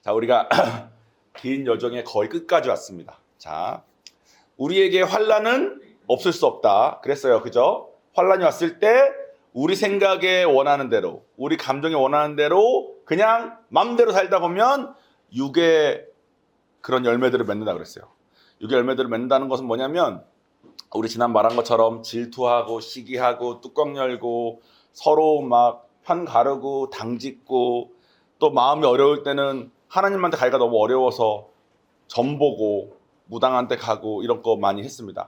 자, 우리가 긴 여정의 거의 끝까지 왔습니다. 자, 우리에게 환난은 없을 수 없다. 그랬어요. 그죠? 환난이 왔을 때 우리 생각에 원하는 대로, 우리 감정에 원하는 대로 그냥 맘대로 살다 보면 육의 그런 열매들을 맺는다 그랬어요. 육의 열매들을 맺는다는 것은 뭐냐면 우리 지난 말한 것처럼 질투하고 시기하고 뚜껑 열고 서로 막 편 가르고 당짓고 또 마음이 어려울 때는 하나님한테 가기가 너무 어려워서 점 보고 무당한테 가고 이런 거 많이 했습니다.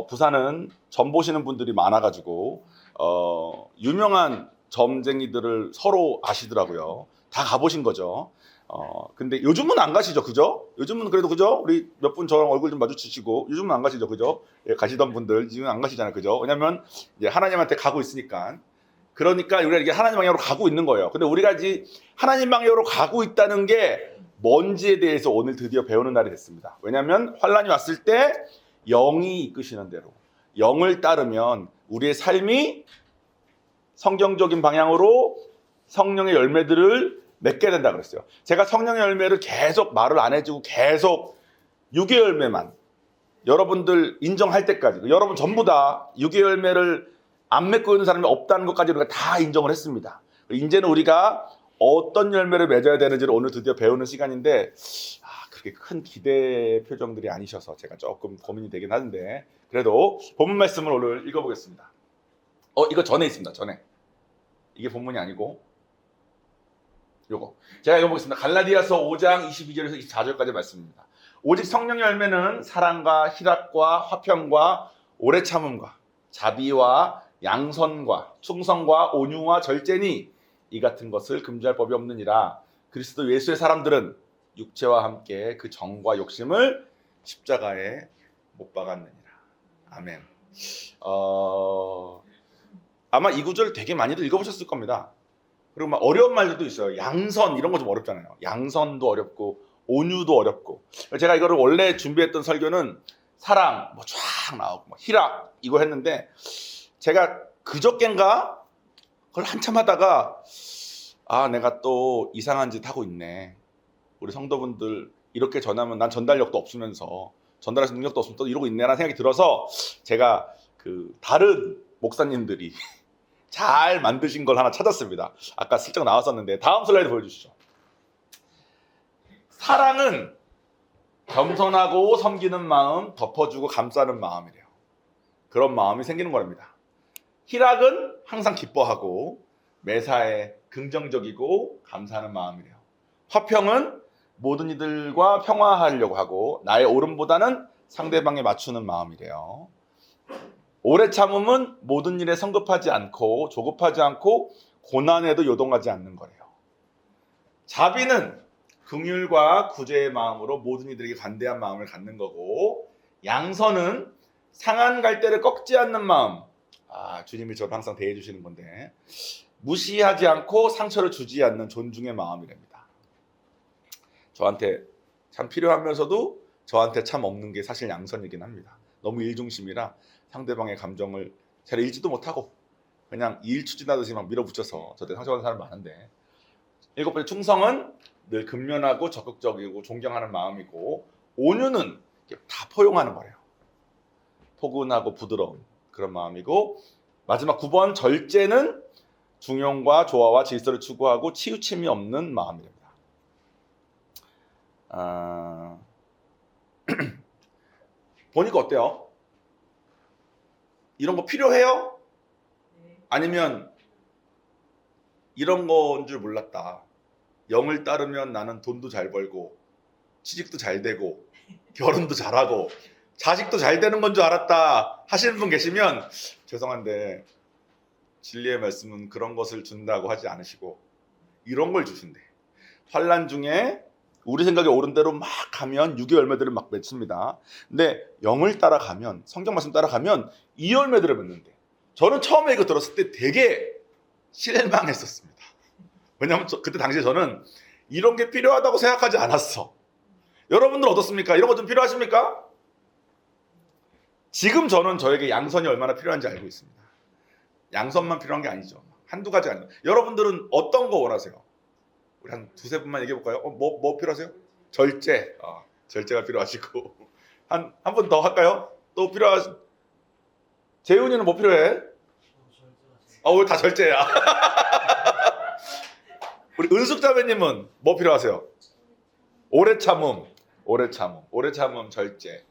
부산은 점 보시는 분들이 많아가지고 유명한 점쟁이들을 서로 아시더라고요. 다 가보신 거죠. 근데 요즘은 안 가시죠, 그죠? 요즘은 그래도 그죠? 우리 몇 분 저랑 얼굴 좀 마주치시고 요즘은 안 가시죠, 그죠? 예, 가시던 분들 지금 안 가시잖아요, 그죠? 왜냐면 이제 하나님한테 가고 있으니까. 그러니까 우리가 이게 하나님 방향으로 가고 있는 거예요. 근데 우리가 이제 하나님 방향으로 가고 있다는 게 뭔지에 대해서 오늘 드디어 배우는 날이 됐습니다. 왜냐하면 환란이 왔을 때 영이 이끄시는 대로 영을 따르면 우리의 삶이 성경적인 방향으로 성령의 열매들을 맺게 된다 그랬어요. 제가 성령의 열매를 계속 말을 안 해주고 계속 육의 열매만 여러분들 인정할 때까지 여러분 전부 다 육의 열매를 안 맺고 있는 사람이 없다는 것까지 우리가 다 인정을 했습니다. 이제는 우리가 어떤 열매를 맺어야 되는지를 오늘 드디어 배우는 시간인데 그렇게 큰 기대 표정들이 아니셔서 제가 조금 고민이 되긴 하는데 그래도 본문 말씀을 오늘 읽어보겠습니다. 이거 전에 있습니다. 전에 이게 본문이 아니고 요거 제가 읽어보겠습니다. 갈라디아서 5장 22절에서 24절까지 말씀입니다. 오직 성령의 열매는 사랑과 희락과 화평과 오래 참음과 자비와 양선과 충성과 온유와 절제니 이 같은 것을 금지할 법이 없느니라. 그리스도 예수의 사람들은 육체와 함께 그 정과 욕심을 십자가에 못 박았느니라. 아멘. 아마 이 구절 되게 많이들 읽어보셨을 겁니다. 그리고 막 어려운 말들도 있어요. 양선 이런 거 좀 어렵잖아요. 양선도 어렵고 온유도 어렵고. 제가 이거를 원래 준비했던 설교는 사랑 뭐 쫙 나오고 뭐 희락 이거 했는데 제가 그저껜가 그걸 한참 하다가 내가 또 이상한 짓 하고 있네. 우리 성도분들 이렇게 전하면 난 전달력도 없으면서 전달할 수 있는 능력도 없으면 또 이러고 있네라는 생각이 들어서 제가 그 다른 목사님들이 잘 만드신 걸 하나 찾았습니다. 아까 슬쩍 나왔었는데 다음 슬라이드 보여주시죠. 사랑은 겸손하고 섬기는 마음, 덮어주고 감싸는 마음이래요. 그런 마음이 생기는 거랍니다. 희락은 항상 기뻐하고 매사에 긍정적이고 감사하는 마음이래요. 화평은 모든 이들과 평화하려고 하고 나의 옳음보다는 상대방에 맞추는 마음이래요. 오래 참음은 모든 일에 성급하지 않고 조급하지 않고 고난에도 요동하지 않는 거래요. 자비는 긍휼과 구제의 마음으로 모든 이들에게 관대한 마음을 갖는 거고 양선은 상한 갈대를 꺾지 않는 마음. 주님이 저를 항상 대해 주시는 건데 무시하지 않고 상처를 주지 않는 존중의 마음이랍니다. 저한테 참 필요하면서도 저한테 참 없는 게 사실 양선이긴 합니다. 너무 일중심이라 상대방의 감정을 잘 읽지도 못하고 그냥 일 추진하듯이 막 밀어붙여서 저한테 상처받는 사람 많은데 7번째 충성은 늘 근면하고 적극적이고 존경하는 마음이고 온유는 다 포용하는 거래요. 포근하고 부드러운 그런 마음이고 마지막 9번 절제는 중용과 조화와 질서를 추구하고 치우침이 없는 마음입니다. 보니까 어때요? 이런 거 필요해요? 아니면 이런 건 줄 몰랐다. 영을 따르면 나는 돈도 잘 벌고 취직도 잘 되고 결혼도 잘하고 자식도 잘 되는 건 줄 알았다 하시는 분 계시면 죄송한데 진리의 말씀은 그런 것을 준다고 하지 않으시고 이런 걸 주신대. 환난 중에 우리 생각에 옳은 대로 막 가면 육의 열매들을 막 맺습니다. 근데 영을 따라가면 성경 말씀 따라가면 이 열매들을 맺는데 저는 처음에 이거 들었을 때 되게 실망했었습니다. 왜냐하면 그때 당시에 저는 이런 게 필요하다고 생각하지 않았어. 여러분들 어떻습니까? 이런 거 좀 필요하십니까? 지금 저는 저에게 양선이 얼마나 필요한지 알고 있습니다. 양선만 필요한 게 아니죠. 한두 가지 아니에요. 여러분들은 어떤 거 원하세요? 우리 한 두세 분만 얘기해 볼까요? 뭐 필요하세요? 절제. 절제가 필요하시고 한 분 더 할까요? 또 재훈이는 뭐 필요해? 우리 다 절제야. 우리 은숙자매님은 뭐 필요하세요? 오래 참음, 절제.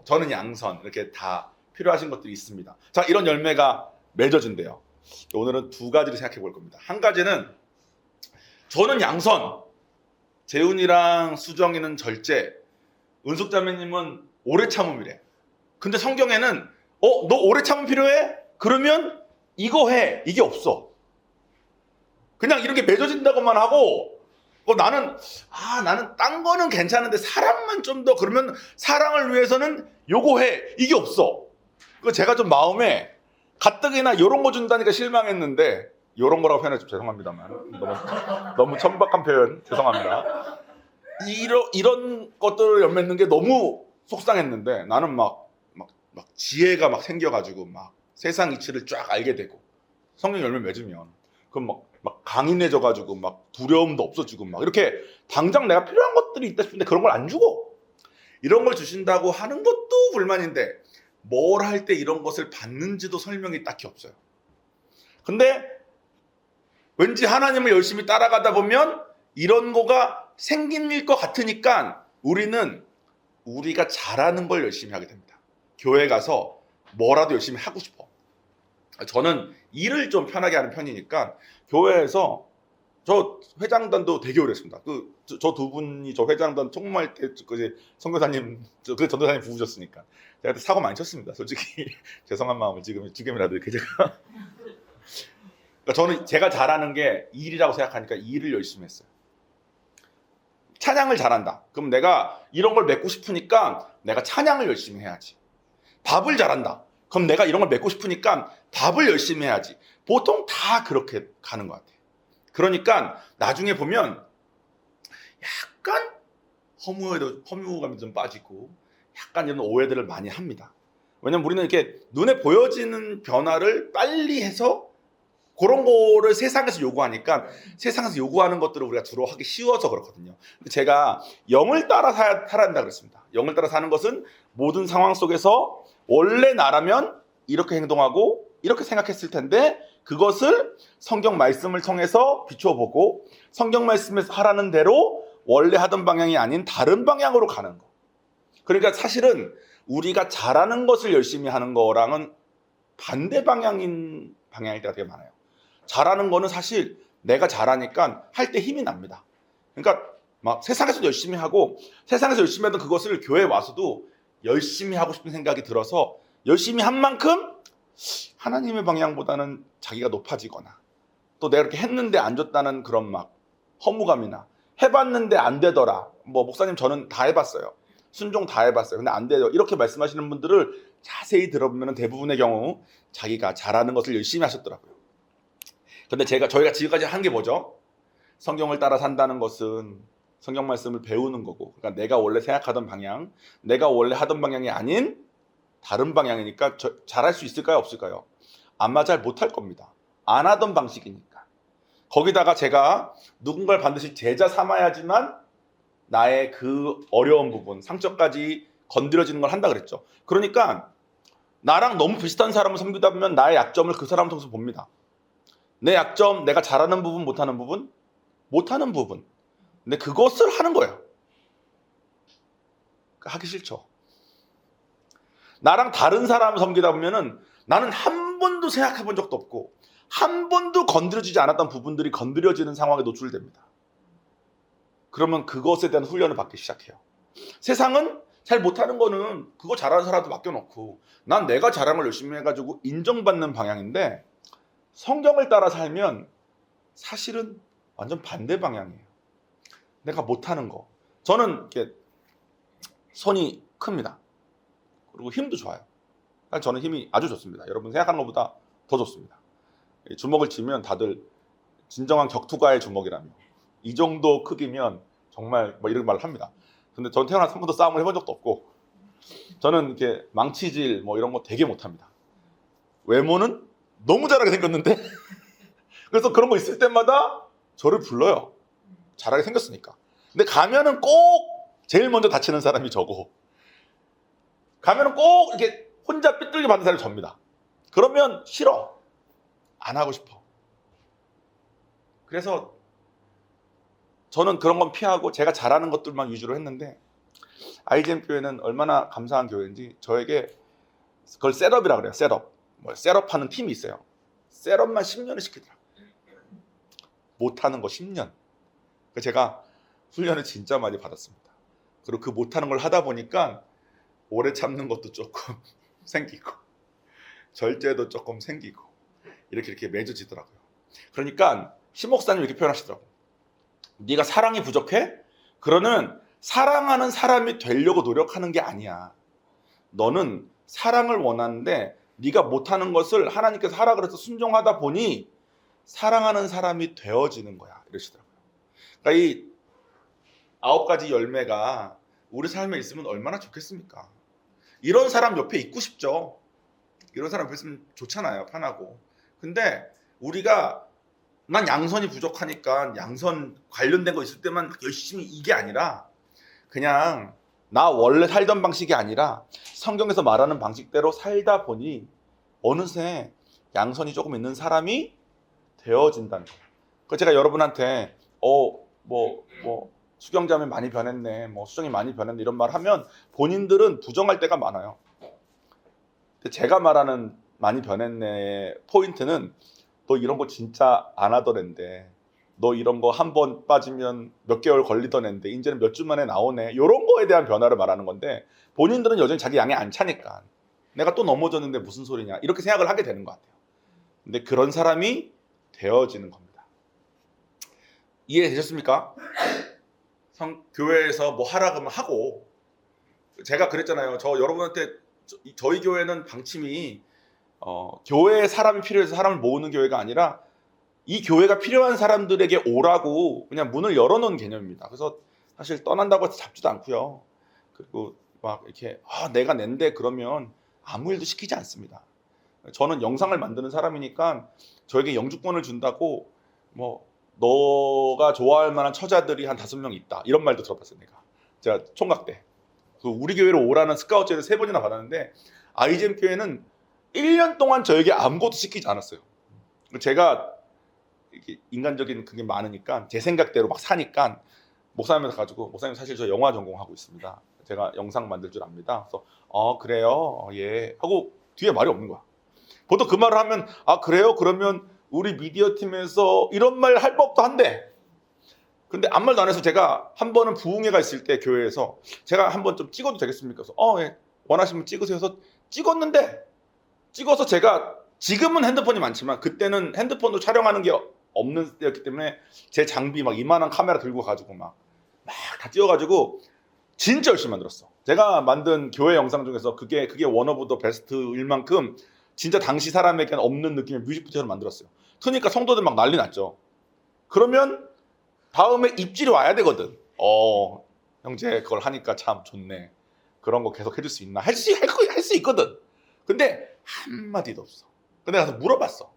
저는 양선 이렇게 다 필요하신 것들이 있습니다. 자, 이런 열매가 맺어진대요. 오늘은 두 가지를 생각해 볼 겁니다. 한 가지는 저는 양선, 재훈이랑 수정이는 절제, 은숙자매님은 오래 참음이래. 근데 성경에는 너 오래 참음 필요해? 그러면 이거 해. 이게 없어. 그냥 이렇게 맺어진다고만 하고 나는 딴 거는 괜찮은데 사랑만 좀 더, 그러면 사랑을 위해서는 요거 해. 이게 없어. 제가 좀 마음에 가뜩이나 이런 거 준다니까 실망했는데, 이런 거라고 표현해서 죄송합니다만 너무 천박한 표현 죄송합니다. 이런 것들을 엿맺는 게 너무 속상했는데, 나는 막 지혜가 막 생겨가지고 막 세상 이치를 쫙 알게 되고, 성경 열매 맺으면 그럼 막 강인해져가지고 막 두려움도 없어지고 막 이렇게 당장 내가 필요한 것들이 있다 싶은데 그런 걸 안 주고, 이런 걸 주신다고 하는 것도 불만인데 뭘 할 때 이런 것을 받는지도 설명이 딱히 없어요. 근데 왠지 하나님을 열심히 따라가다 보면 이런 거가 생길 것 같으니까 우리가 잘하는 걸 열심히 하게 됩니다. 교회 가서 뭐라도 열심히 하고 싶어. 저는 일을 좀 편하게 하는 편이니까 교회에서 저 회장단도 되게 오래 했습니다. 저 두 분이 저 회장단 총무할 때 선교사님, 그 전도사님 부부셨으니까 제가 그때 사고 많이 쳤습니다. 솔직히 죄송한 마음을 지금이라도 이렇게 제가 그러니까 저는 제가 잘하는 게 일이라고 생각하니까 일을 열심히 했어요. 찬양을 잘한다. 그럼 내가 이런 걸 맺고 싶으니까 내가 찬양을 열심히 해야지. 밥을 잘한다. 그럼 내가 이런 걸 맺고 싶으니까 밥을 열심히 해야지. 보통 다 그렇게 가는 것 같아요. 그러니까 나중에 보면 약간 허무감이 좀 빠지고 약간 이런 오해들을 많이 합니다. 왜냐면 우리는 이렇게 눈에 보여지는 변화를 빨리 해서 그런 거를 세상에서 요구하니까 세상에서 요구하는 것들을 우리가 주로 하기 쉬워서 그렇거든요. 근데 제가 영을 따라 살아야 한다 그랬습니다. 영을 따라 사는 것은 모든 상황 속에서 원래 나라면 이렇게 행동하고 이렇게 생각했을 텐데 그것을 성경 말씀을 통해서 비춰보고 성경 말씀에서 하라는 대로 원래 하던 방향이 아닌 다른 방향으로 가는 거. 그러니까 사실은 우리가 잘하는 것을 열심히 하는 거랑은 반대 방향일 때가 되게 많아요. 잘하는 거는 사실 내가 잘하니까 할 때 힘이 납니다. 그러니까 막 세상에서도 열심히 하고 세상에서 열심히 하던 그것을 교회에 와서도 열심히 하고 싶은 생각이 들어서 열심히 한 만큼 하나님의 방향보다는 자기가 높아지거나 또 내가 이렇게 했는데 안 줬다는 그런 막 허무감이나 해봤는데 안 되더라. 목사님 저는 다 해봤어요. 순종 다 해봤어요. 근데 안 돼요. 이렇게 말씀하시는 분들을 자세히 들어보면 대부분의 경우 자기가 잘하는 것을 열심히 하셨더라고요. 근데 저희가 지금까지 한 게 뭐죠? 성경을 따라 산다는 것은 성경 말씀을 배우는 거고, 그러니까 내가 원래 생각하던 방향, 내가 원래 하던 방향이 아닌 다른 방향이니까 잘할 수 있을까요? 없을까요? 아마 잘 못할 겁니다. 안 하던 방식이니까. 거기다가 제가 누군가를 반드시 제자 삼아야지만 나의 그 어려운 부분, 상처까지 건드려지는 걸 한다 그랬죠. 그러니까 나랑 너무 비슷한 사람을 섬기다 보면 나의 약점을 그 사람을 통해서 봅니다. 내 약점, 내가 잘하는 부분, 못하는 부분, 못하는 부분. 근데 그것을 하는 거예요. 하기 싫죠. 나랑 다른 사람을 섬기다 보면은 나는 한 번도 생각해 본 적도 없고 한 번도 건드려지지 않았던 부분들이 건드려지는 상황에 노출됩니다. 그러면 그것에 대한 훈련을 받기 시작해요. 세상은 잘 못하는 거는 그거 잘하는 사람한테 맡겨놓고 난 내가 잘한 걸 열심히 해가지고 인정받는 방향인데, 성경을 따라 살면 사실은 완전 반대 방향이에요. 내가 못하는 거. 저는 이렇게 손이 큽니다. 그리고 힘도 좋아요. 저는 힘이 아주 좋습니다. 여러분 생각하는 것보다 더 좋습니다. 주먹을 쥐면 다들 진정한 격투가의 주먹이라며 이 정도 크기면 정말 이런 말을 합니다. 근데 전 태어나서 한 번도 싸움을 해본 적도 없고 저는 이렇게 망치질 이런 거 되게 못합니다. 외모는 너무 잘하게 생겼는데 그래서 그런 거 있을 때마다 저를 불러요. 잘하게 생겼으니까. 근데 가면은 꼭 제일 먼저 다치는 사람이 저고, 가면은 꼭 이렇게 혼자 삐뚤게 받는 사람이 접니다. 그러면 싫어. 안 하고 싶어. 그래서 저는 그런 건 피하고 제가 잘하는 것들만 위주로 했는데, IGM 교회는 얼마나 감사한 교회인지 저에게 그걸 셋업이라고 그래요. 셋업. 셋업하는 팀이 있어요. 셋업만 10년을 시키더라고요. 못하는 거 10년. 제가 훈련을 진짜 많이 받았습니다. 그리고 그 못하는 걸 하다 보니까 오래 참는 것도 조금 생기고, 절제도 조금 생기고, 이렇게 맺어지더라고요. 그러니까 신 목사님 이렇게 표현하시더라고요. 네가 사랑이 부족해? 그러는 사랑하는 사람이 되려고 노력하는 게 아니야. 너는 사랑을 원하는데 네가 못하는 것을 하나님께서 하라 그래서 순종하다 보니 사랑하는 사람이 되어지는 거야. 이러시더라고요. 그러니까 이 9가지 열매가 우리 삶에 있으면 얼마나 좋겠습니까? 이런 사람 옆에 있고 싶죠. 이런 사람 옆에 있으면 좋잖아요. 편하고. 근데 우리가 난 양선이 부족하니까 양선 관련된 거 있을 때만 열심히, 이게 아니라 그냥 나 원래 살던 방식이 아니라 성경에서 말하는 방식대로 살다 보니 어느새 양선이 조금 있는 사람이 되어진다는 거예요. 그래서 제가 여러분한테 수경자매 많이 변했네, 수정이 많이 변했네 이런 말 하면 본인들은 부정할 때가 많아요. 근데 제가 말하는 많이 변했네의 포인트는 너 이런 거 진짜 안 하던 앤데, 너 이런 거 한 번 빠지면 몇 개월 걸리던 앤데 이제는 몇 주 만에 나오네, 이런 거에 대한 변화를 말하는 건데, 본인들은 여전히 자기 양에 안 차니까 내가 또 넘어졌는데 무슨 소리냐 이렇게 생각을 하게 되는 것 같아요. 근데 그런 사람이 되어지는 겁니다. 이해되셨습니까? 교회에서 뭐 하라 그러면 하고, 제가 그랬잖아요. 여러분한테 저희 교회는 방침이 교회에 사람이 필요해서 사람을 모으는 교회가 아니라 이 교회가 필요한 사람들에게 오라고 그냥 문을 열어놓은 개념입니다. 그래서 사실 떠난다고 해서 잡지도 않고요. 그리고 막 이렇게 내가 낸데 그러면 아무 일도 시키지 않습니다. 저는 영상을 만드는 사람이니까 저에게 영주권을 준다고 너가 좋아할 만한 처자들이 한 5명 있다 이런 말도 들어봤어요. 제가 총각 때 우리 교회로 오라는 스카우트를 3번이나 받았는데, IGM 교회는 1년 동안 저에게 아무것도 시키지 않았어요. 제가 이렇게 인간적인 그게 많으니까 제 생각대로 막 사니까 목사님한테 가지고, 목사님 사실 저 영화 전공하고 있습니다. 제가 영상 만들 줄 압니다. 그래서 그래요? 예 하고 뒤에 말이 없는 거야. 보통 그 말을 하면 그래요? 그러면 우리 미디어 팀에서 이런 말 할 법도 한데, 근데 아무 말도 안 해서 제가 한 번은 부흥회가 있을 때 교회에서 제가 한번 좀 찍어도 되겠습니까? 그래서 예, 원하시면 찍으세요. 해서 찍었는데, 찍어서 제가 지금은 핸드폰이 많지만 그때는 핸드폰도 촬영하는 게 없는 때였기 때문에 제 장비 막 이만한 카메라 들고 가지고 막 다 찍어가지고 진짜 열심히 만들었어. 제가 만든 교회 영상 중에서 그게 원 오브 더 베스트일 만큼 진짜 당시 사람에게는 없는 느낌의 뮤직비디오를 만들었어요. 그러니까 성도들 막 난리 났죠. 그러면 다음에 입질이 와야 되거든. 형제 그걸 하니까 참 좋네. 그런 거 계속 해줄 수 있나? 할 수 있거든. 근데 한마디도 없어. 근데 가서 물어봤어.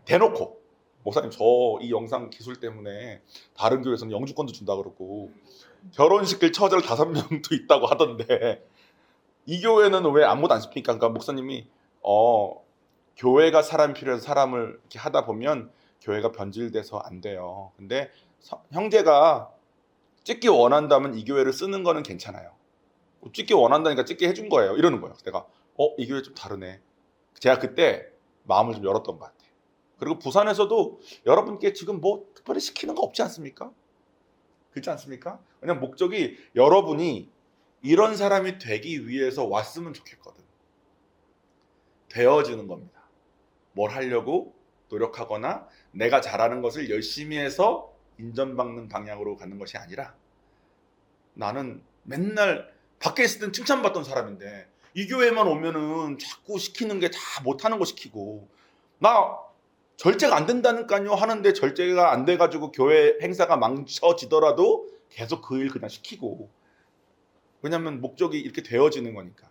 대놓고. 목사님 저 이 영상 기술 때문에 다른 교회에서는 영주권도 준다 그러고 결혼시킬 처자를 5명도 있다고 하던데 이 교회는 왜 아무도 안 시킵니까? 그러니까 목사님이 교회가 사람이 필요해서 사람을 이렇게 하다 보면 교회가 변질돼서 안 돼요. 근데 형제가 찍기 원한다면 이 교회를 쓰는 거는 괜찮아요. 찍기 원한다니까 찍게 해준 거예요. 이러는 거예요. 내가 이 교회 좀 다르네. 제가 그때 마음을 좀 열었던 것 같아요. 그리고 부산에서도 여러분께 지금 특별히 시키는 거 없지 않습니까? 그렇지 않습니까? 왜냐면 목적이 여러분이 이런 사람이 되기 위해서 왔으면 좋겠거든. 되어지는 겁니다. 뭘 하려고 노력하거나 내가 잘하는 것을 열심히 해서 인정받는 방향으로 가는 것이 아니라, 나는 맨날 밖에 있을 땐 칭찬받던 사람인데 이 교회만 오면은 자꾸 시키는 게 다 못하는 거 시키고, 나 절제가 안 된다니까요 하는데 절제가 안 돼가지고 교회 행사가 망쳐지더라도 계속 그 일 그냥 시키고. 왜냐하면 목적이 이렇게 되어지는 거니까.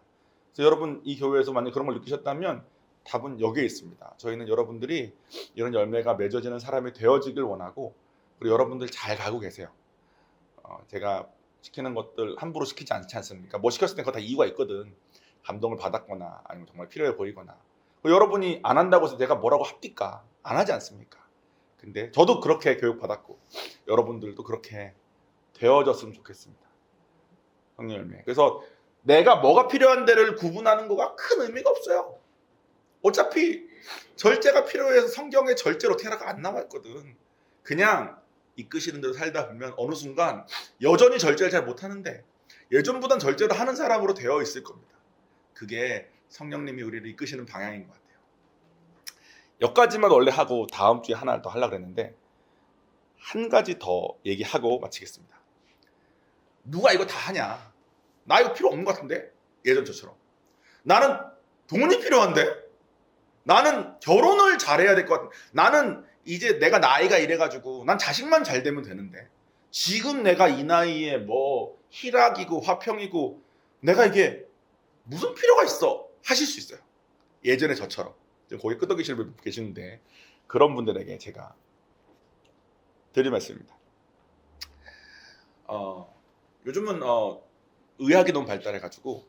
그래서 여러분 이 교회에서 만약 그런 걸 느끼셨다면 답은 여기에 있습니다. 저희는 여러분들이 이런 열매가 맺어지는 사람이 되어지길 원하고, 그리고 여러분들 잘 가고 계세요. 제가 시키는 것들 함부로 시키지 않지 않습니까? 뭐 시켰을 때 그거 다 이유가 있거든. 감동을 받았거나 아니면 정말 필요해 보이거나. 여러분이 안 한다고 해서 내가 뭐라고 합니까? 안 하지 않습니까? 근데 저도 그렇게 교육받았고 여러분들도 그렇게 되어졌으면 좋겠습니다. 성령 열매. 그래서 내가 뭐가 필요한 데를 구분하는 거가 큰 의미가 없어요. 어차피 절제가 필요해서 성경에 절제로 테라가 안 나와 있거든. 그냥 이끄시는 대로 살다 보면 어느 순간 여전히 절제를 잘 못하는데 예전보단 절제를 하는 사람으로 되어 있을 겁니다. 그게 성령님이 우리를 이끄시는 방향인 것 같아요. 여기까지만 원래 하고 다음 주에 하나 더 하려고 했는데 한 가지 더 얘기하고 마치겠습니다. 누가 이거 다 하냐? 나 이거 필요 없는 것 같은데? 예전 저처럼. 나는 돈이 필요한데? 나는 결혼을 잘해야 될 것 같은데? 나는 이제 내가 나이가 이래가지고 난 자식만 잘 되면 되는데 지금 내가 이 나이에 뭐 희락이고 화평이고 내가 이게 무슨 필요가 있어? 하실 수 있어요. 예전에 저처럼. 지금 거기 끄덕이시는 분 계시는데 그런 분들에게 제가 드릴 말씀입니다. 요즘은 의학이 너무 발달해가지고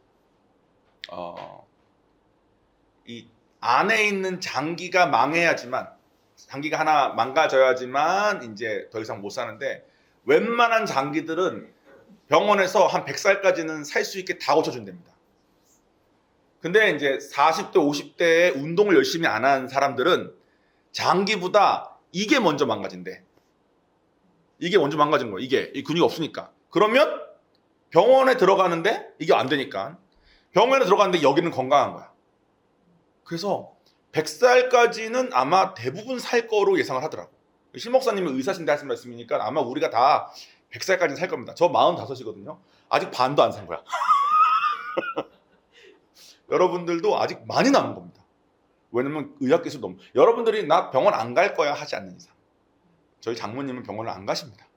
이 안에 있는 장기가 망해야지만 장기가 하나 망가져야지만 이제 더 이상 못 사는데 웬만한 장기들은 병원에서 한 100살까지는 살 수 있게 다 고쳐준답니다. 근데 이제 40대, 50대에 운동을 열심히 안 한 사람들은 장기보다 이게 먼저 망가진대. 이게 먼저 망가진 거예요. 이게 이 근육이 없으니까. 그러면 병원에 들어가는데 이게 안 되니까 병원에 들어가는데 여기는 건강한 거야. 그래서 100살까지는 아마 대부분 살 거로 예상을 하더라고. 실 목사님이 의사신데 하신 말씀이니까 아마 우리가 다 100살까지는 살 겁니다. 저 45이거든요. 아직 반도 안 산 거야. 여러분들도 아직 많이 남은 겁니다. 왜냐면 의학기술 너무 여러분들이 나 병원 안 갈 거야 하지 않는 이상 저희 장모님은 병원을 안 가십니다.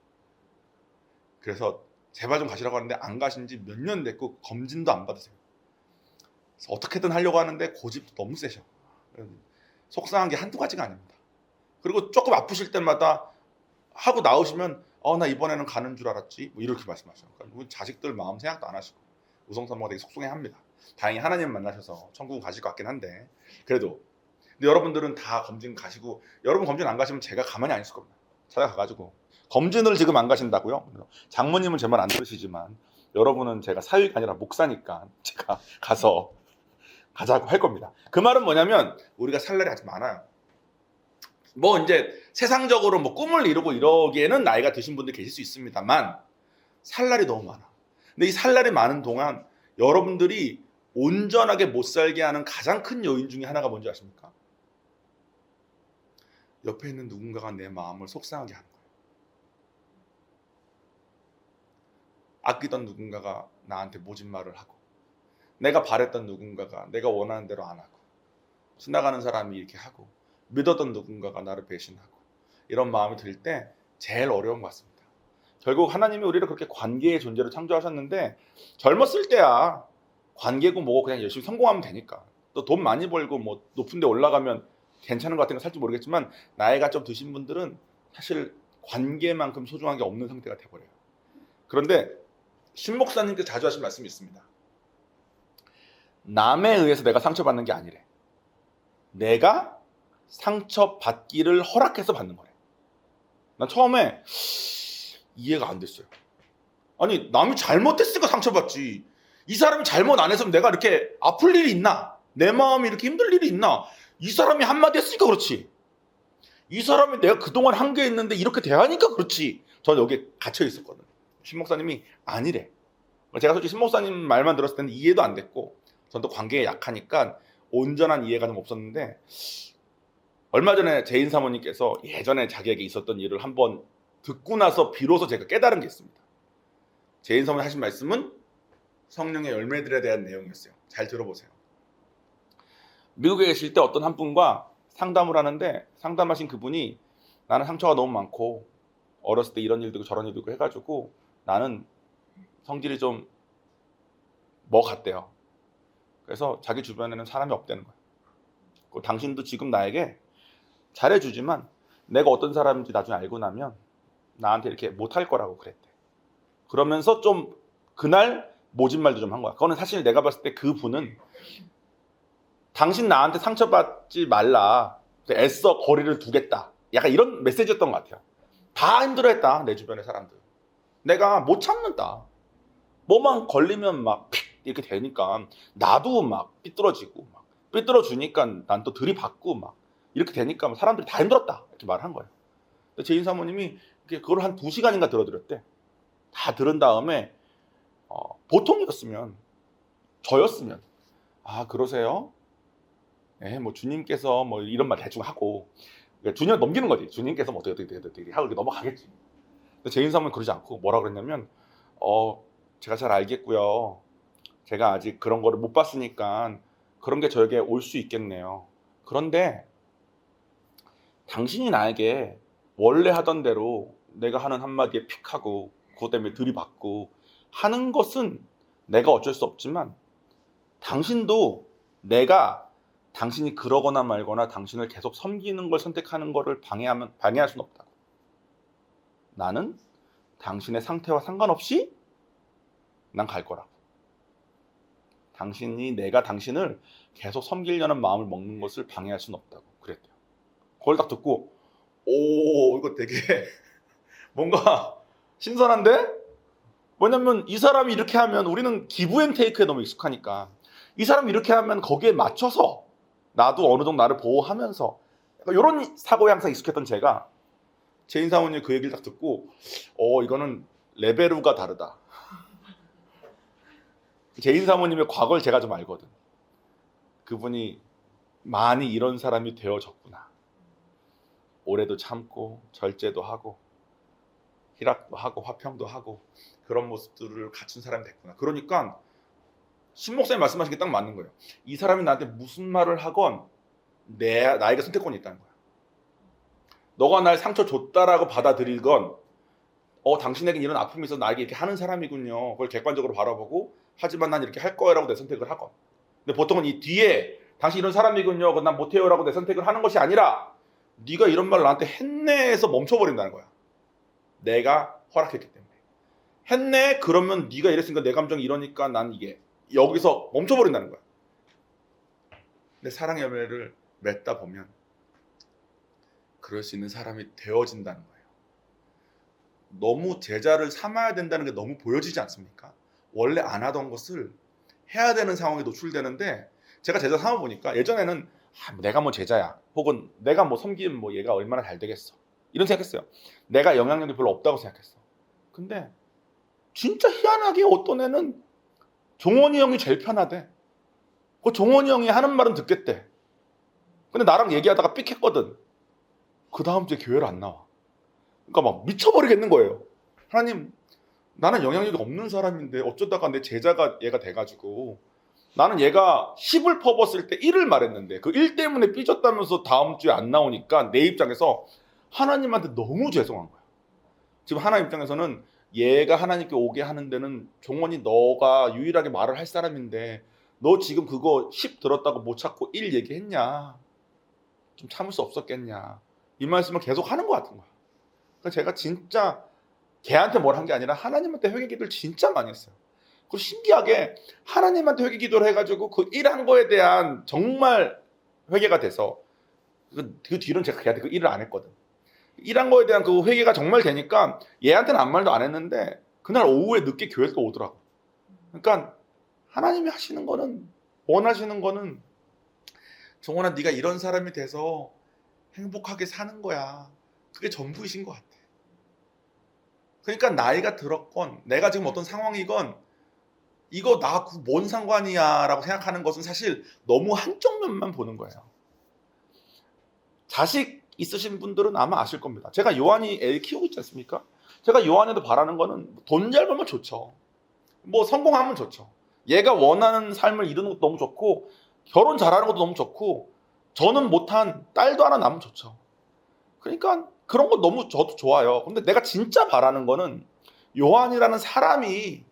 그래서 제발 좀 가시라고 하는데 안 가신 지 몇 년 됐고 검진도 안 받으세요. 그래서 어떻게든 하려고 하는데 고집도 너무 세셔. 속상한 게 한두 가지가 아닙니다. 그리고 조금 아프실 때마다 하고 나오시면 나 이번에는 가는 줄 알았지 뭐 이렇게 말씀하셔요. 그러니까 자식들 마음 생각도 안 하시고 우성사모가 되게 속상해합니다. 다행히 하나님 만나셔서 천국은 가실 것 같긴 한데 그래도 근데 여러분들은 다 검진 가시고 여러분 검진 안 가시면 제가 가만히 안 있을 겁니다. 찾아가가지고 검진을 지금 안 가신다고요? 장모님은 제 말 안 들으시지만 여러분은 제가 사위가 아니라 목사니까 제가 가서 가자고 할 겁니다. 그 말은 뭐냐면 우리가 살 날이 아직 많아요. 뭐 이제 세상적으로 뭐 꿈을 이루고 이러기에는 나이가 드신 분들 계실 수 있습니다만 살 날이 너무 많아. 근데 이 살 날이 많은 동안 여러분들이 온전하게 못 살게 하는 가장 큰 요인 중에 하나가 뭔지 아십니까? 옆에 있는 누군가가 내 마음을 속상하게 하는 거예요. 아끼던 누군가가 나한테 모진 말을 하고 내가 바랬던 누군가가 내가 원하는 대로 안 하고 지나가는 사람이 이렇게 하고 믿었던 누군가가 나를 배신하고 이런 마음이 들 때 제일 어려운 것 같습니다. 결국 하나님이 우리를 그렇게 관계의 존재로 창조하셨는데 젊었을 때야 관계고 뭐고 그냥 열심히 성공하면 되니까 또 돈 많이 벌고 뭐 높은 데 올라가면 괜찮은 것 같은 거 살지 모르겠지만 나이가 좀 드신 분들은 사실 관계만큼 소중한 게 없는 상태가 돼버려요. 그런데 신 목사님께서 자주 하신 말씀이 있습니다. 남에 의해서 내가 상처받는 게 아니래. 내가 상처받기를 허락해서 받는 거래. 난 처음에 이해가 안 됐어요. 아니 남이 잘못했으니까 상처받지. 이 사람이 잘못 안 했으면 내가 이렇게 아플 일이 있나? 내 마음이 이렇게 힘들 일이 있나? 이 사람이 한마디 했으니까 그렇지. 이 사람이 내가 그동안 한 게 있는데 이렇게 대하니까 그렇지. 저는 여기에 갇혀 있었거든요. 신 목사님이 아니래. 제가 솔직히 신 목사님 말만 들었을 때는 이해도 안 됐고 전 또 관계에 약하니까 온전한 이해가 좀 없었는데 얼마 전에 제인 사모님께서 예전에 자기에게 있었던 일을 한번 듣고 나서 비로소 제가 깨달은 게 있습니다. 제인 사모님 하신 말씀은 성령의 열매들에 대한 내용이었어요. 잘 들어보세요. 미국에 계실 때 어떤 한 분과 상담을 하는데 상담하신 그분이 나는 상처가 너무 많고 어렸을 때 이런 일도 있고 저런 일도 있고 해가지고 나는 성질이 좀 뭐 같대요. 그래서 자기 주변에는 사람이 없다는 거예요. 당신도 지금 나에게 잘해주지만 내가 어떤 사람인지 나중에 알고 나면 나한테 이렇게 못할 거라고 그랬대. 그러면서 좀 그날 모진 말도 좀 한 거야. 그거는 사실 내가 봤을 때 그분은 당신 나한테 상처받지 말라, 애써 거리를 두겠다, 약간 이런 메시지였던 것 같아요. 다 힘들어했다, 내 주변의 사람들. 내가 못 참는다. 뭐만 걸리면 막 픽 이렇게 되니까 나도 막 삐뚤어지고, 막 삐뚤어주니까 난 또 들이받고 막 이렇게 되니까 사람들이 다 힘들었다, 이렇게 말을 한 거예요. 제인 사모님이 그걸 한 2시간인가 들어드렸대. 다 들은 다음에 보통이었으면, 저였으면, 아 그러세요? 네, 뭐 주님께서 뭐 이런 말 대충 하고, 그러니까 주님 넘기는 거지. 주님께서 뭐 어떻게 하고 이렇게 넘어가겠지. 근데 제인 사모님은 그러지 않고 뭐라 그랬냐면, 제가 잘 알겠고요. 제가 아직 그런 거를 못 봤으니까 그런 게 저에게 올 수 있겠네요. 그런데 당신이 나에게 원래 하던 대로 내가 하는 한마디에 픽하고 그것 때문에 들이받고 하는 것은 내가 어쩔 수 없지만, 당신도 내가 당신이 그러거나 말거나 당신을 계속 섬기는 걸 선택하는 거를 방해할 수는 없다고. 나는 당신의 상태와 상관없이 난 갈 거라고. 내가 당신을 계속 섬기려는 마음을 먹는 것을 방해할 수는 없다고 그랬대요. 그걸 딱 듣고, 오, 이거 되게 뭔가 신선한데? 왜냐면 이 사람이 이렇게 하면, 우리는 기브앤테이크에 너무 익숙하니까 이 사람이 이렇게 하면 거기에 맞춰서 나도 어느 정도 나를 보호하면서, 이런 사고에 항상 익숙했던 제가 제인 사모님 그 얘기를 딱 듣고, 이거는 레벨우가 다르다. 제인 사모님의 과거를 제가 좀 알거든. 그분이 많이 이런 사람이 되어졌구나. 오래도 참고 절제도 하고 희락도 하고 화평도 하고 그런 모습들을 갖춘 사람이 됐구나. 그러니까 신 목사님 말씀하신 게 딱 맞는 거예요. 이 사람이 나한테 무슨 말을 하건 나에게 선택권이 있다는 거야. 너가 날 상처 줬다라고 받아들이건, 당신에게 이런 아픔이 있어서 나에게 이렇게 하는 사람이군요, 그걸 객관적으로 바라보고, 하지만 난 이렇게 할 거야라고 내 선택을 하건. 근데 보통은 이 뒤에 당신 이런 사람이군요, 난 못해요라고 내 선택을 하는 것이 아니라, 네가 이런 말을 나한테 했네에서 멈춰버린다는 거야. 내가 허락했기 때문에. 했네? 그러면 네가 이랬으니까 내 감정이 이러니까 난 이게, 여기서 멈춰버린다는 거야. 근데 사랑의 열매를 맺다 보면 그럴 수 있는 사람이 되어진다는 거예요. 너무 제자를 삼아야 된다는 게 너무 보여지지 않습니까? 원래 안 하던 것을 해야 되는 상황에 노출되는데, 제가 제자 삼아보니까 예전에는 내가 뭐 제자야, 혹은 내가 뭐 섬기면 뭐 얘가 얼마나 잘 되겠어, 이런 생각했어요. 내가 영향력이 별로 없다고 생각했어. 근데 진짜 희한하게 어떤 애는 종원이 형이 제일 편하대. 그 종원이 형이 하는 말은 듣겠대. 근데 나랑 얘기하다가 삑했거든. 그 다음 주에 교회를 안 나와. 그러니까 막 미쳐버리겠는 거예요. 하나님, 나는 영향력이 없는 사람인데 어쩌다가 내 제자가 얘가 돼가지고, 나는 얘가 10을 퍼붓을 때 1을 말했는데 그 1 때문에 삐졌다면서 다음 주에 안 나오니까 내 입장에서 하나님한테 너무 죄송한 거야. 지금 하나님 입장에서는 얘가 하나님께 오게 하는 데는 종원이 너가 유일하게 말을 할 사람인데, 너 지금 그거 10 들었다고 못 찾고 1 얘기했냐, 좀 참을 수 없었겠냐, 이 말씀을 계속 하는 것 같은 거야. 그러니까 제가 진짜 걔한테 뭘 한 게 아니라 하나님한테 회개 기도를 진짜 많이 했어요. 그리고 신기하게 하나님한테 회개 기도를 해가지고 그 일한 거에 대한 정말 회개가 돼서, 그 뒤로는 제가 걔한테 그 일을 안 했거든. 일한 거에 대한 그 회개가 정말 되니까 얘한테는 아무 말도 안 했는데 그날 오후에 늦게 교회에 또 오더라고. 그러니까 하나님이 하시는 거는, 원하시는 거는, 정원아 네가 이런 사람이 돼서 행복하게 사는 거야, 그게 전부이신 것 같아. 그러니까 나이가 들었건 내가 지금 어떤 상황이건 이거 나 뭔 상관이야 라고 생각하는 것은 사실 너무 한쪽 면만 보는 거예요. 자식 있으신 분들은 아마 아실 겁니다. 제가 요한이 애 키우고 있지 않습니까? 제가 요한에도 바라는 거는 돈 잘 벌면 좋죠. 뭐 성공하면 좋죠. 얘가 원하는 삶을 이루는 것도 너무 좋고, 결혼 잘하는 것도 너무 좋고, 저는 못한 딸도 하나 낳으면 좋죠. 그러니까 그런 거 너무 저도 좋아요. 근데 내가 진짜 바라는 거는 요한이라는 사람이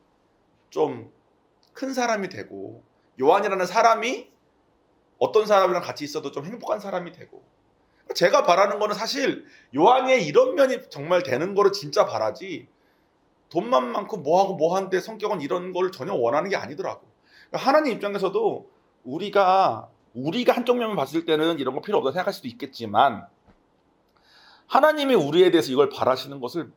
좀 큰 사람이 되고, 요한이라는 사람이 어떤 사람이랑 같이 있어도 좀 행복한 사람이 되고, 제가 바라는 거는 사실 요한의 이런 면이 정말 되는 거를 진짜 바라지, 돈만 많고 뭐하고 뭐한데 성격은 이런 걸 전혀 원하는 게 아니더라고. 그러니까 하나님 입장에서도 우리가 한쪽 면만 봤을 때는 이런 거 필요 없다 생각할 수도 있겠지만, 하나님이 우리에 대해서 이걸 바라시는 것을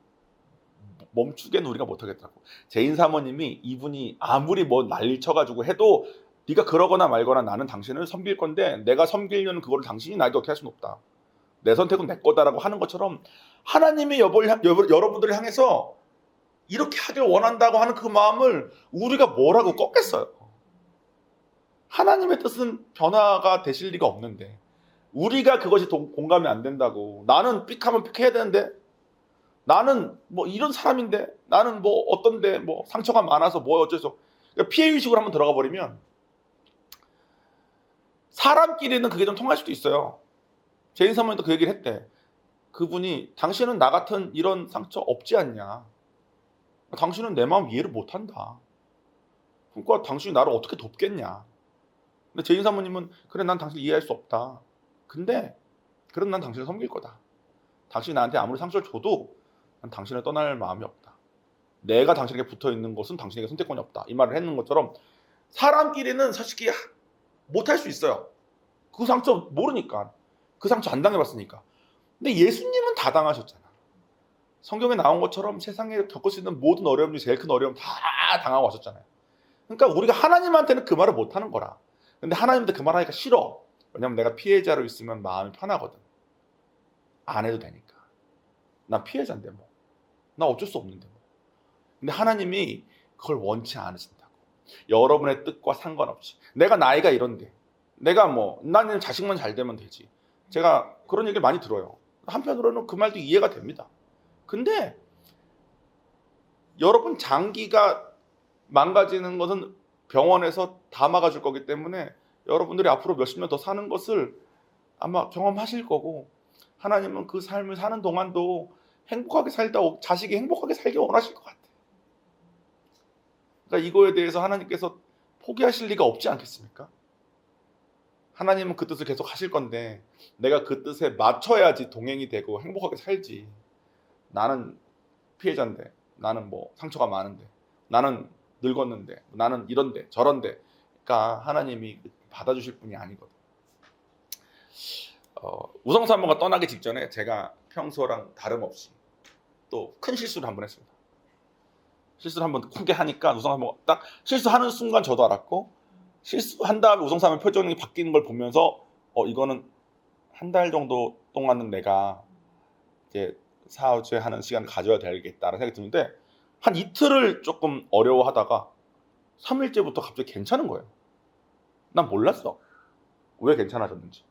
멈추게는 우리가 못하겠더라고. 제인 사모님이, 이분이 아무리 뭐 난리 쳐가지고 해도 네가 그러거나 말거나 나는 당신을 섬길 건데 내가 섬기려는 그거를 당신이 나에게 어떻게 할 수는 없다. 내 선택은 내 거다라고 하는 것처럼 하나님이 여러분들을 향해서 이렇게 하길 원한다고 하는 그 마음을 우리가 뭐라고 꺾겠어요. 하나님의 뜻은 변화가 되실 리가 없는데 우리가 그것이 공감이 안 된다고, 나는 삑하면 삑해야 되는데, 나는 뭐 이런 사람인데, 나는 뭐 어떤데, 뭐 상처가 많아서 뭐 어째서, 그러니까 피해의식으로 한번 들어가 버리면 사람끼리는 그게 좀 통할 수도 있어요. 제인 사모님도 그 얘기를 했대. 그분이, 당신은 나 같은 이런 상처 없지 않냐, 당신은 내 마음 이해를 못한다, 그러니까 당신이 나를 어떻게 돕겠냐. 근데 제인 사모님은, 그래 난 당신을 이해할 수 없다, 근데 그럼 난 당신을 섬길 거다, 당신이 나한테 아무리 상처를 줘도 난 당신을 떠날 마음이 없다, 내가 당신에게 붙어있는 것은 당신에게 선택권이 없다, 이 말을 했는 것처럼 사람끼리는 솔직히 못할 수 있어요. 그 상처 모르니까, 그 상처 안 당해봤으니까. 근데 예수님은 다 당하셨잖아. 성경에 나온 것처럼 세상에 겪을 수 있는 모든 어려움 중 제일 큰 어려움 다 당하고 하셨잖아요. 그러니까 우리가 하나님한테는 그 말을 못하는 거라. 근데 하나님한테 그 말 하니까 싫어. 왜냐면 내가 피해자로 있으면 마음이 편하거든. 안 해도 되니까. 난 피해자인데 뭐, 나 어쩔 수 없는데 뭐. 근데 하나님이 그걸 원치 않으신다고. 여러분의 뜻과 상관없이, 내가 나이가 이런데, 내가 뭐 나는 자식만 잘 되면 되지, 제가 그런 얘기를 많이 들어요. 한편으로는 그 말도 이해가 됩니다. 근데 여러분 장기가 망가지는 것은 병원에서 다 막아줄 거기 때문에 여러분들이 앞으로 몇십 년 더 사는 것을 아마 경험하실 거고, 하나님은 그 삶을 사는 동안도 행복하게 살다 자식이 행복하게 살기 원하실 것 같아요. 그러니까 이거에 대해서 하나님께서 포기하실 리가 없지 않겠습니까? 하나님은 그 뜻을 계속 하실 건데 내가 그 뜻에 맞춰야지 동행이 되고 행복하게 살지. 나는 피해자인데, 나는 뭐 상처가 많은데, 나는 늙었는데, 나는 이런데 저런데, 그러니까 하나님이 받아주실 분이 아니거든. 우성사모가 떠나기 직전에 제가 평소랑 다름없이 또 큰 실수를 한번 했습니다. 실수를 한번 크게 하니까 우성사모가 딱 실수하는 순간 저도 알았고, 실수한 다음에 우성사모 표정이 바뀌는 걸 보면서 이거는 한 달 정도 동안은 내가 이제 사죄하는 시간을 가져야 되겠다라는 생각이 드는데, 한 이틀을 조금 어려워하다가 3일째부터 갑자기 괜찮은 거예요. 난 몰랐어, 왜 괜찮아졌는지.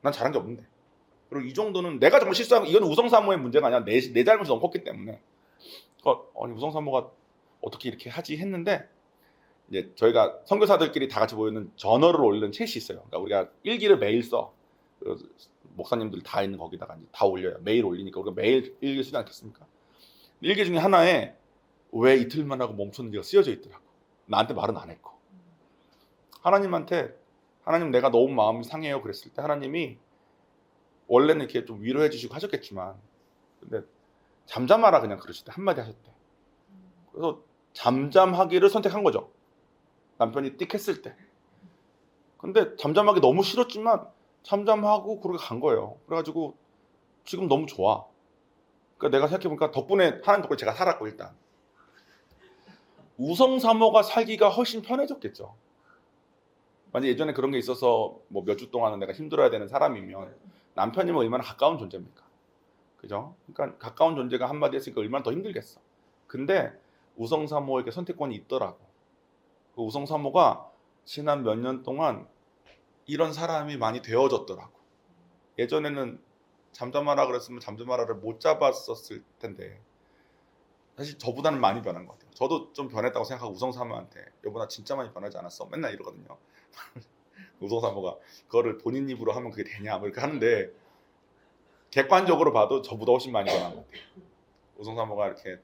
난 잘한 게 없는데. 그리고 이 정도는 내가 정말 실수한, 이건 우성사모의 문제가 아니라 내 잘못이 너무 컸기 때문에 아니 우성사모가 어떻게 이렇게 하지 했는데, 이제 저희가 선교사들끼리 다 같이 모이는 저널을 올리는 챗이 있어요. 그러니까 우리가 일기를 매일 써. 목사님들 다 있는 거기다가 이제 다 올려요. 매일 올리니까 우리가 매일 일기 쓰지 않겠습니까? 일기 중에 하나에 왜 이틀만 하고 멈췄는지가 쓰여져 있더라고. 나한테 말은 안 했고. 하나님한테, 하나님 내가 너무 마음이 상해요 그랬을 때 하나님이 원래는 이렇게 좀 위로해 주시고 하셨겠지만, 근데 잠잠하라 그냥 그러실 때 한마디 하셨대. 그래서 잠잠하기를 선택한 거죠. 남편이 띡 했을 때. 근데 잠잠하기 너무 싫었지만 잠잠하고 그렇게 간 거예요. 그래가지고 지금 너무 좋아. 그러니까 내가 생각해보니까 덕분에, 하나님 덕분에 제가 살았고, 일단 우성사모가 살기가 훨씬 편해졌겠죠. 만약 예전에 그런 게 있어서 뭐 몇 주 동안은 내가 힘들어야 되는 사람이면 남편이면 얼마나 가까운 존재입니까? 그죠? 그러니까 가까운 존재가 한마디 했으니까 얼마나 더 힘들겠어. 근데 우성사모에게 선택권이 있더라고. 그 우성사모가 지난 몇 년 동안 이런 사람이 많이 되어졌더라고. 예전에는 잠잠하라 그랬으면 잠잠하라를 못 잡았었을 텐데 사실 저보다는 많이 변한 것 같아요. 저도 좀 변했다고 생각하고 우성사모한테 여보 나 진짜 많이 변하지 않았어? 맨날 이러거든요. 우성사모가 그거를 본인 입으로 하면 그게 되냐 뭐 이렇게 하는데, 객관적으로 봐도 저보다 훨씬 많이 변한 것 같아요. 우성사모가 이렇게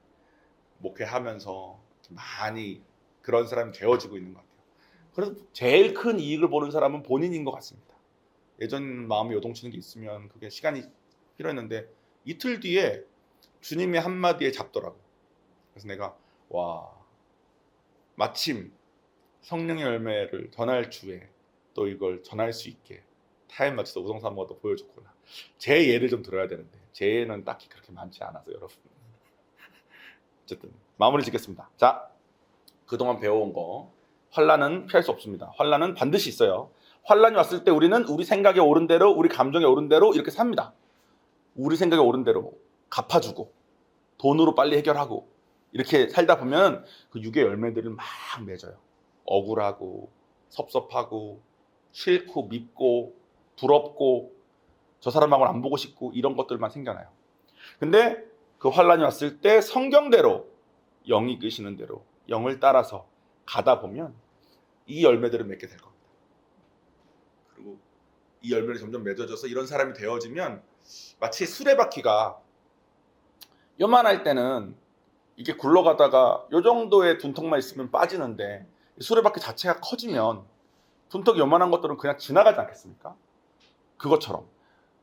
목회하면서 많이 그런 사람이 되어지고 있는 것 같아요. 그래서 제일 큰 이익을 보는 사람은 본인인 것 같습니다. 예전 마음이 요동치는 게 있으면 그게 시간이 필요했는데 이틀 뒤에 주님의 한마디에 잡더라고. 그래서 내가 와, 마침 성령의 열매를 전할 주에 또 이걸 전할 수 있게 타임 맞춰서 우성사모가 또 보여줬구나. 제 예를 좀 들어야 되는데 제 예는 딱히 그렇게 많지 않아서 여러분. 어쨌든 마무리 짓겠습니다. 자, 그동안 배워온 거, 환난은 피할 수 없습니다. 환난은 반드시 있어요. 환난이 왔을 때 우리는 우리 생각에 오른 대로, 우리 감정에 오른 대로 이렇게 삽니다. 우리 생각에 오른 대로 갚아주고 돈으로 빨리 해결하고 이렇게 살다 보면 그 육의 열매들을 막 맺어요. 억울하고 섭섭하고 싫고 밉고 부럽고 저 사람하고는 안 보고 싶고 이런 것들만 생겨나요. 근데 그 환난이 왔을 때 성경대로, 영이 이끄시는 대로 영을 따라서 가다 보면 이 열매들을 맺게 될 겁니다. 그리고 이 열매를 점점 맺어져서 이런 사람이 되어지면 마치 수레바퀴가 요만할 때는 이게 굴러가다가 요 정도의 둔턱만 있으면 빠지는데 수레바퀴 자체가 커지면 둔턱이 요만한 것들은 그냥 지나가지 않겠습니까? 그것처럼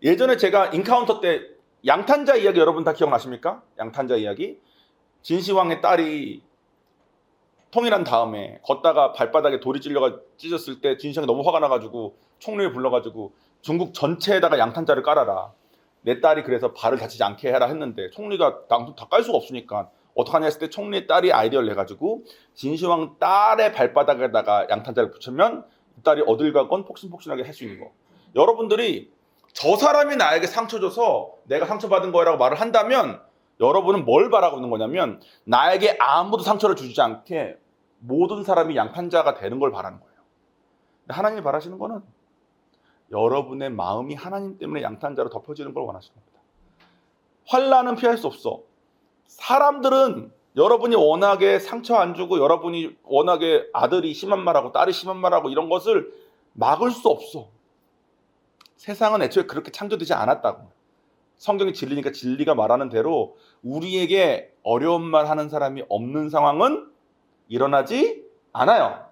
예전에 제가 인카운터 때 양탄자 이야기 여러분 다 기억나십니까? 양탄자 이야기. 진시황의 딸이 통일한 다음에 걷다가 발바닥에 돌이 찢었을 때 진시황이 너무 화가 나가지고 총리를 불러가지고 중국 전체에다가 양탄자를 깔아라. 내 딸이 그래서 발을 다치지 않게 해라 했는데 총리가 다 깔 수가 없으니까 어떡하냐 했을 때 총리의 딸이 아이디어를 내가지고 진시황 딸의 발바닥에다가 양탄자를 붙이면 이 딸이 어딜 가건 폭신폭신하게 할 수 있는 거. 여러분들이 저 사람이 나에게 상처 줘서 내가 상처받은 거라고 말을 한다면 여러분은 뭘 바라고 있는 거냐면 나에게 아무도 상처를 주지 않게 모든 사람이 양탄자가 되는 걸 바라는 거예요. 하나님이 바라시는 거는 여러분의 마음이 하나님 때문에 양탄자로 덮여지는 걸 원하시는 겁니다. 환난은 피할 수 없어. 사람들은 여러분이 워낙에 상처 안 주고 여러분이 워낙에 아들이 심한 말하고 딸이 심한 말하고 이런 것을 막을 수 없어. 세상은 애초에 그렇게 창조되지 않았다고. 성경이 진리니까 진리가 말하는 대로 우리에게 어려운 말 하는 사람이 없는 상황은 일어나지 않아요.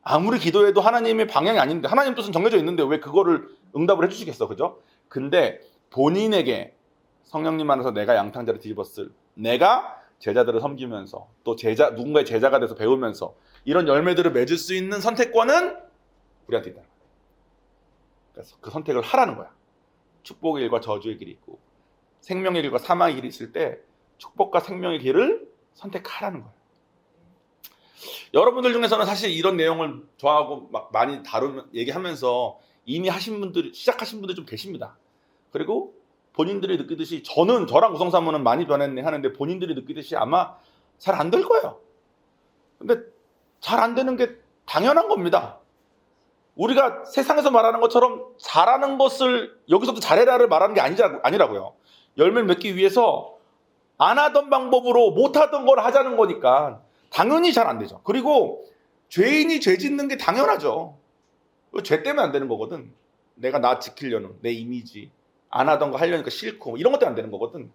아무리 기도해도 하나님의 방향이 아닌데 하나님 뜻은 정해져 있는데 왜 그거를 응답을 해주시겠어, 그죠? 근데 본인에게 성령님 안에서 내가 양탕자를 뒤집었을, 내가 제자들을 섬기면서 또 누군가의 제자가 돼서 배우면서 이런 열매들을 맺을 수 있는 선택권은 우리한테 있다. 그래서 그 선택을 하라는 거야. 축복의 길과 저주의 길이 있고 생명의 길과 사망의 길이 있을 때 축복과 생명의 길을 선택하라는 거예요. 여러분들 중에서는 사실 이런 내용을 저하고 막 많이 얘기하면서 이미 시작하신 분들 좀 계십니다. 그리고 본인들이 느끼듯이 저랑 우성사모는 많이 변했네 하는데 본인들이 느끼듯이 아마 잘 안 될 거예요. 근데 잘 안 되는 게 당연한 겁니다. 우리가 세상에서 말하는 것처럼 잘하는 것을 여기서도 잘해라를 말하는 게 아니라고요. 열매를 맺기 위해서 안 하던 방법으로 못 하던 걸 하자는 거니까 당연히 잘 안 되죠. 그리고 죄인이 죄 짓는 게 당연하죠. 죄 때문에 안 되는 거거든. 내가 나 지키려는 내 이미지, 안 하던 거 하려니까 싫고 이런 것 때문에 안 되는 거거든.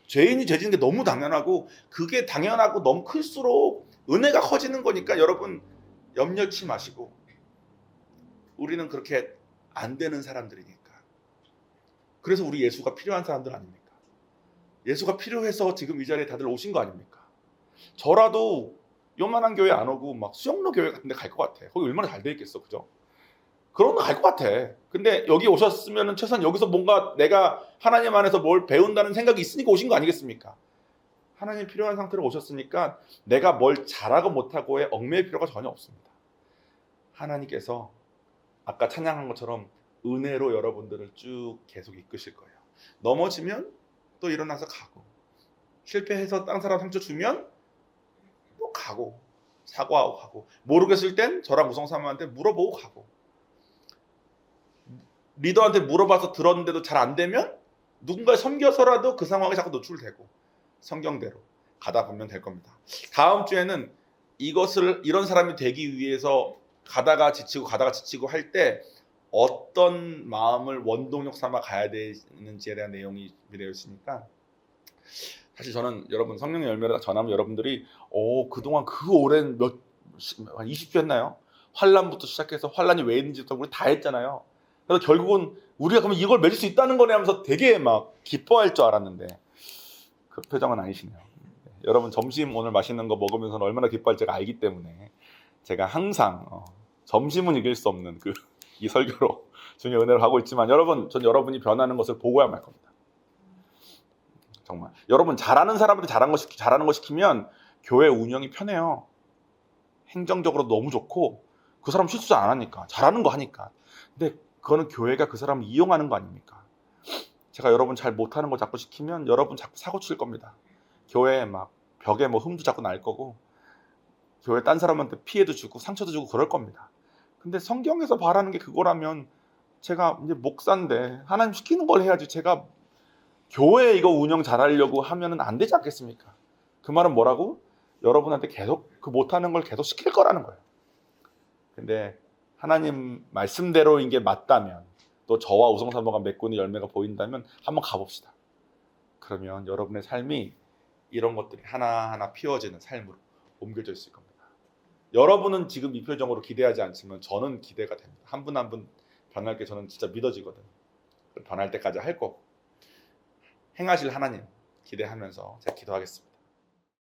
죄인이 죄 짓는 게 너무 당연하고 그게 당연하고 너무 클수록 은혜가 커지는 거니까 여러분 염려치 마시고 우리는 그렇게 안 되는 사람들이니까. 그래서 우리 예수가 필요한 사람들 아닙니까? 예수가 필요해서 지금 이 자리에 다들 오신 거 아닙니까? 저라도 요만한 교회 안 오고 막 수영로 교회 같은 데 갈 것 같아. 거기 얼마나 잘 돼 있겠어, 그죠? 그런 거 갈 것 같아. 근데 여기 오셨으면 최소한 여기서 뭔가 내가 하나님 안에서 뭘 배운다는 생각이 있으니까 오신 거 아니겠습니까? 하나님 필요한 상태로 오셨으니까 내가 뭘 잘하고 못하고에 얽매일 필요가 전혀 없습니다. 하나님께서 아까 찬양한 것처럼 은혜로 여러분들을 쭉 계속 이끄실 거예요. 넘어지면 또 일어나서 가고, 실패해서 다른 사람 상처 주면 또 가고, 사과하고 가고, 모르겠을 땐 저랑 우성사모한테 물어보고 가고, 리더한테 물어봐서 들었는데도 잘 안 되면 누군가 섬겨서라도 그 상황에 자꾸 노출되고 성경대로 가다 보면 될 겁니다. 다음 주에는 이런 사람이 되기 위해서 가다가 지치고 할 때 어떤 마음을 원동력 삼아 가야 되는지에 대한 내용이 준비되어 있으니까 사실 저는 여러분 성령의 열매를 전하면 여러분들이 그동안 그 오랜 한 20주 했나요? 환란부터 시작해서 환란이 왜 있는지부터 우리 다 했잖아요. 그래서 결국은 우리가 그러면 이걸 맺을 수 있다는 거네 하면서 되게 막 기뻐할 줄 알았는데 그 표정은 아니시네요. 여러분 점심 오늘 맛있는 거 먹으면서는 얼마나 기뻐할지 제가 알기 때문에 제가 항상 점심은 이길 수 없는 그 이 설교로 주님의 은혜로 하고 있지만 여러분, 전 여러분이 변하는 것을 보고야 말 겁니다. 정말 여러분 잘하는 사람한테 잘하는 거 시키면 교회 운영이 편해요. 행정적으로 너무 좋고 그 사람 실수 안 하니까 잘하는 거 하니까. 근데 그거는 교회가 그 사람을 이용하는 거 아닙니까? 제가 여러분 잘 못하는 거 자꾸 시키면 여러분 자꾸 사고 칠 겁니다. 교회에 막 벽에 뭐 흠도 자꾸 날 거고 교회 딴 사람한테 피해도 주고 상처도 주고 그럴 겁니다. 근데 성경에서 바라는 게 그거라면 제가 이제 목사인데 하나님 시키는 걸 해야지 제가 교회 이거 운영 잘하려고 하면은 안 되지 않겠습니까? 그 말은 뭐라고? 여러분한테 계속 그 못하는 걸 계속 시킬 거라는 거예요. 근데 하나님 말씀대로인 게 맞다면 또 저와 우성사모가 맺고 있는 열매가 보인다면 한번 가봅시다. 그러면 여러분의 삶이 이런 것들이 하나하나 피워지는 삶으로 옮겨져 있을 겁니다. 여러분은 지금 이 표정으로 기대하지 않지만 저는 기대가 됩니다. 한 분 한 분 변할 게 저는 진짜 믿어지거든요. 변할 때까지 할 거고 행하실 하나님 기대하면서 제가 기도하겠습니다.